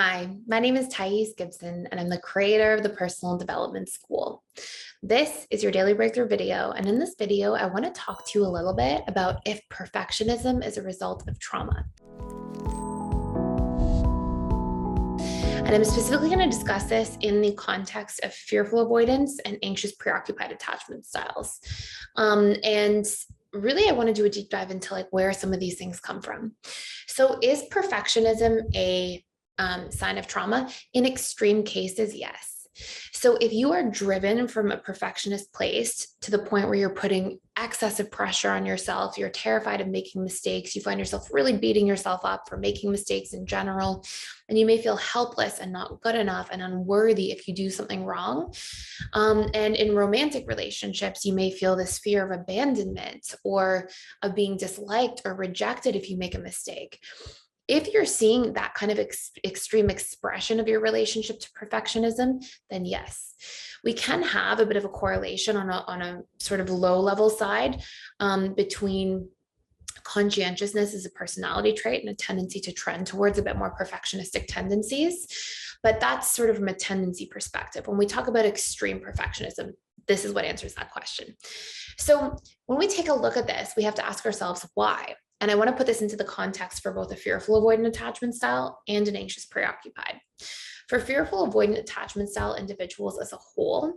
Hi, my name is Gibson, and I'm the creator of the Personal Development School. This is your daily breakthrough video, and in this video, I want to talk to you a little bit about if perfectionism is a result of trauma. And I'm specifically going to discuss this in the context of fearful avoidance and anxious preoccupied attachment styles. And really, I want to do a deep dive into where some of these things come from. So is perfectionism a sign of trauma? In extreme cases, yes. So if you are driven from a perfectionist place to the point where you're putting excessive pressure on yourself, you're terrified of making mistakes, you find yourself really beating yourself up for making mistakes in general, and you may feel helpless and not good enough and unworthy if you do something wrong. And in romantic relationships, you may feel this fear of abandonment or of being disliked or rejected if you make a mistake. If you're seeing that kind of extreme expression of your relationship to perfectionism, then yes, we can have a bit of a correlation on a sort of low level side between conscientiousness as a personality trait and a tendency to trend towards a bit more perfectionistic tendencies. But that's sort of from a tendency perspective. When we talk about extreme perfectionism, this is what answers that question. So when we take a look at this, we have to ask ourselves why. And I want to put this into the context for both a fearful avoidant attachment style and an anxious preoccupied. For fearful avoidant attachment style individuals as a whole,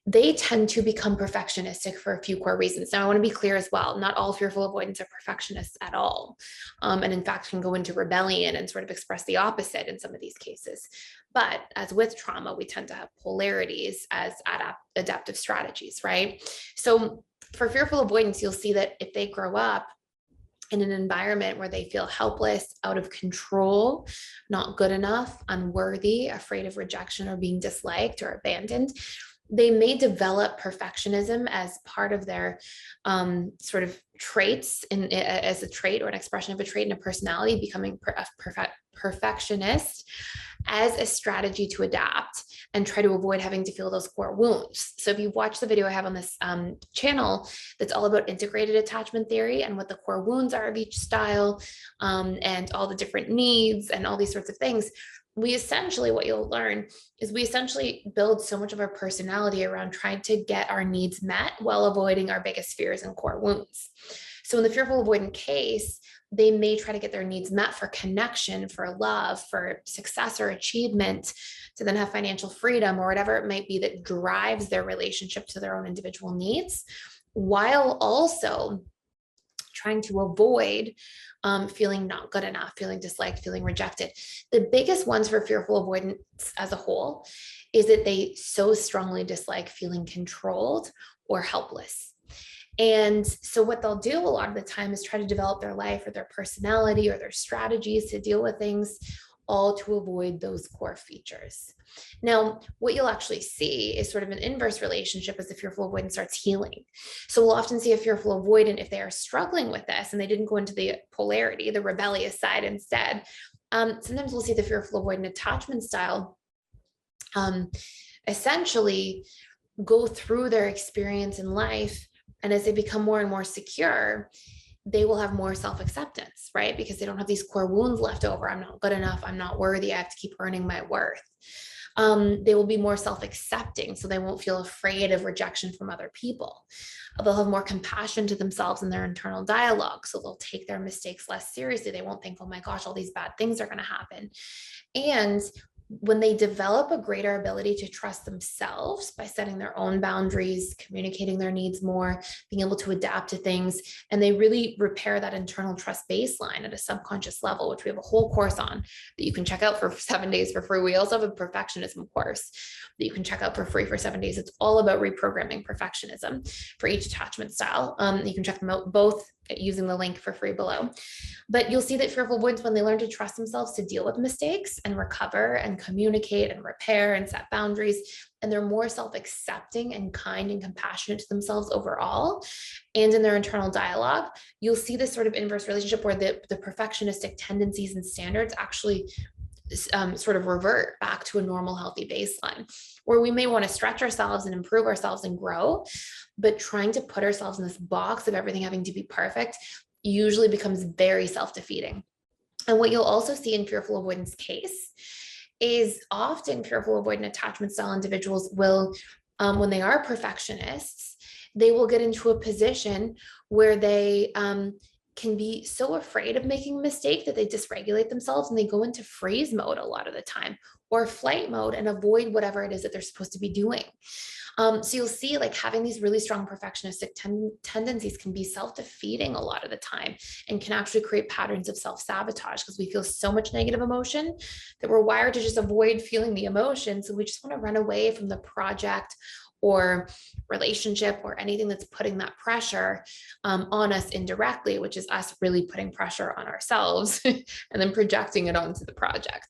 they tend to become perfectionistic for a few core reasons. Now, I want to be clear as well, not all fearful avoidants are perfectionists at all. And in fact, can go into rebellion and sort of express the opposite in some of these cases. But as with trauma, we tend to have polarities as adaptive strategies, right? So for fearful avoidants, you'll see that if they grow up in an environment where they feel helpless, out of control, not good enough, unworthy, afraid of rejection or being disliked or abandoned, they may develop perfectionism as part of their sort of traits as a trait or an expression of a trait in a personality, becoming a perfectionist as a strategy to adapt and try to avoid having to feel those core wounds. So if you watch the video I have on this channel, that's all about integrated attachment theory and what the core wounds are of each style and all the different needs and all these sorts of things, what you'll learn is we essentially build so much of our personality around trying to get our needs met while avoiding our biggest fears and core wounds. So in the fearful avoidant case, they may try to get their needs met for connection, for love, for success or achievement, to then have financial freedom or whatever it might be that drives their relationship to their own individual needs, while also trying to avoid feeling not good enough, feeling disliked, feeling rejected. The biggest ones for fearful avoidance as a whole is that they so strongly dislike feeling controlled or helpless. And so what they'll do a lot of the time is try to develop their life or their personality or their strategies to deal with things, all to avoid those core features. Now, what you'll actually see is sort of an inverse relationship as the fearful avoidant starts healing. So we'll often see a fearful avoidant if they are struggling with this and they didn't go into the polarity, the rebellious side instead. Sometimes we'll see the fearful avoidant attachment style essentially go through their experience in life. And as they become more and more secure, they will have more self-acceptance, right? Because they don't have these core wounds left over. I'm not good enough. I'm not worthy. I have to keep earning my worth. They will be more self-accepting, so they won't feel afraid of rejection from other people. They'll have more compassion to themselves in their internal dialogue, so they'll take their mistakes less seriously. They won't think, oh my gosh, all these bad things are going to happen. And when they develop a greater ability to trust themselves by setting their own boundaries, communicating their needs more, being able to adapt to things, and they really repair that internal trust baseline at a subconscious level, which we have a whole course on that you can check out for 7 days for free. We also have a perfectionism course that you can check out for free for 7 days. It's all about reprogramming perfectionism for each attachment style. You can check them out both using the link for free below. But you'll see that fearful avoidants, when they learn to trust themselves to deal with mistakes and recover and communicate and repair and set boundaries, and they're more self-accepting and kind and compassionate to themselves overall and in their internal dialogue, you'll see this sort of inverse relationship where the perfectionistic tendencies and standards actually sort of revert back to a normal, healthy baseline, where we may want to stretch ourselves and improve ourselves and grow, but trying to put ourselves in this box of everything having to be perfect usually becomes very self-defeating. And what you'll also see in fearful avoidance case is often fearful avoidant attachment style individuals will, when they are perfectionists, they will get into a position where they can be so afraid of making a mistake that they dysregulate themselves and they go into freeze mode a lot of the time, or flight mode, and avoid whatever it is that they're supposed to be doing. So you'll see like having these really strong perfectionistic tendencies can be self-defeating a lot of the time and can actually create patterns of self-sabotage because we feel so much negative emotion that we're wired to just avoid feeling the emotion. So we just want to run away from the project or relationship or anything that's putting that pressure on us indirectly, which is us really putting pressure on ourselves and then projecting it onto the project.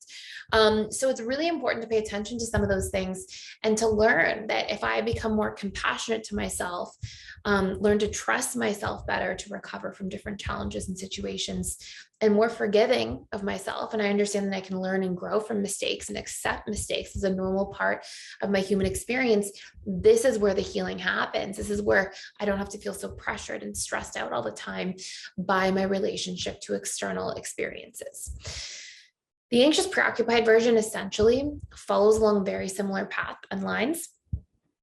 So it's really important to pay attention to some of those things and to learn that if I become more compassionate to myself, learn to trust myself better to recover from different challenges and situations, and more forgiving of myself. And I understand that I can learn and grow from mistakes and accept mistakes as a normal part of my human experience. This is where the healing happens. This is where I don't have to feel so pressured and stressed out all the time by my relationship to external experiences. The anxious preoccupied version essentially follows along very similar path and lines.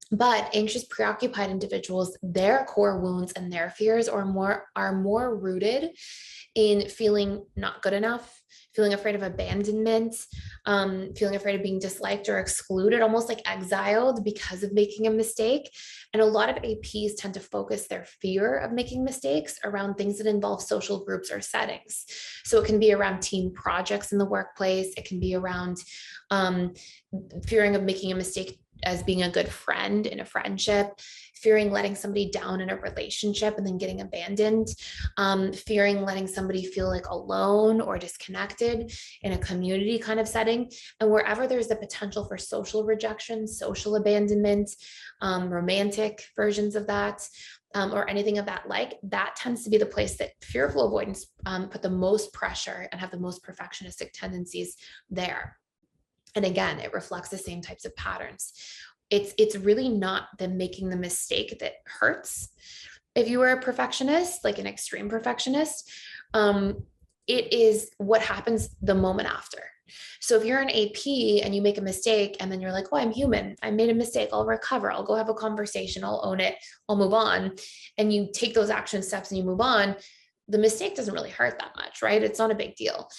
But anxious preoccupied individuals, their core wounds and their fears are more rooted in feeling not good enough, feeling afraid of abandonment, feeling afraid of being disliked or excluded, almost like exiled because of making a mistake. And a lot of APs tend to focus their fear of making mistakes around things that involve social groups or settings. So it can be around team projects in the workplace. It can be around fearing of making a mistake as being a good friend in a friendship, fearing letting somebody down in a relationship and then getting abandoned, fearing letting somebody feel like alone or disconnected in a community kind of setting. And wherever there's the potential for social rejection, social abandonment, romantic versions of that, or anything of that like, that tends to be the place that fearful avoidance put the most pressure and have the most perfectionistic tendencies there. And again, it reflects the same types of patterns. It's really not the making the mistake that hurts. If you are a perfectionist, like an extreme perfectionist, it is what happens the moment after. So if you're an AP and you make a mistake and then you're like, oh, I'm human, I made a mistake, I'll recover, I'll go have a conversation, I'll own it, I'll move on. And you take those action steps and you move on, the mistake doesn't really hurt that much, right? It's not a big deal.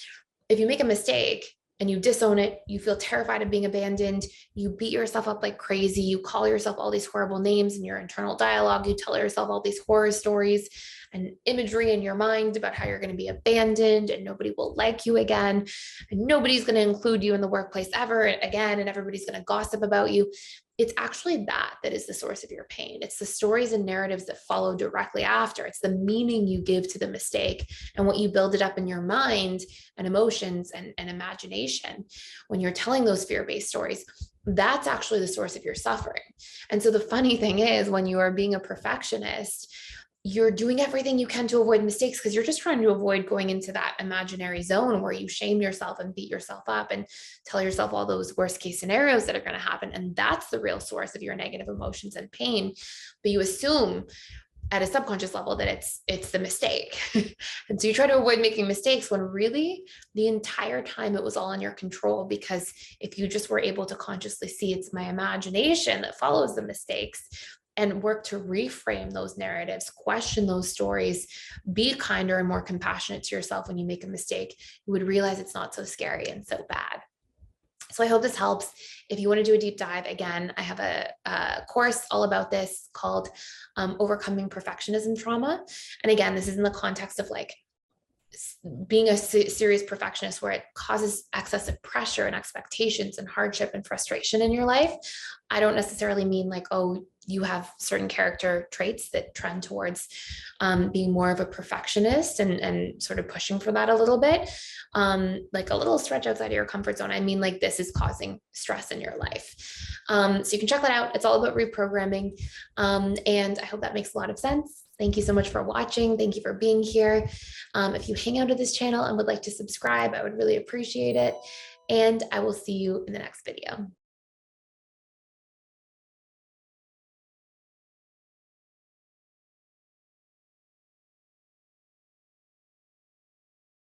If you make a mistake and you disown it, you feel terrified of being abandoned, you beat yourself up like crazy, you call yourself all these horrible names in your internal dialogue, you tell yourself all these horror stories and imagery in your mind about how you're going to be abandoned and nobody will like you again, and nobody's going to include you in the workplace ever again, and everybody's going to gossip about you. It's actually that is the source of your pain. It's the stories and narratives that follow directly after. It's the meaning you give to the mistake and what you build it up in your mind and emotions and imagination when you're telling those fear-based stories. That's actually the source of your suffering. And so the funny thing is, when you are being a perfectionist, you're doing everything you can to avoid mistakes because you're just trying to avoid going into that imaginary zone where you shame yourself and beat yourself up and tell yourself all those worst case scenarios that are going to happen. And that's the real source of your negative emotions and pain. But you assume at a subconscious level that it's the mistake. And so you try to avoid making mistakes when really the entire time it was all in your control, because if you just were able to consciously see it's my imagination that follows the mistakes and work to reframe those narratives, question those stories, be kinder and more compassionate to yourself when you make a mistake, you would realize it's not so scary and so bad. So I hope this helps. If you want to do a deep dive, again, I have a course all about this called Overcoming Perfectionism Trauma. And again, this is in the context of like being a serious perfectionist where it causes excessive pressure and expectations and hardship and frustration in your life. I don't necessarily mean like, oh, you have certain character traits that trend towards being more of a perfectionist and sort of pushing for that a little bit, like a little stretch outside of your comfort zone. I mean, like this is causing stress in your life. So you can check that out. It's all about reprogramming. And I hope that makes a lot of sense. Thank you so much for watching. Thank you for being here. If you hang out at this channel and would like to subscribe, I would really appreciate it. And I will see you in the next video.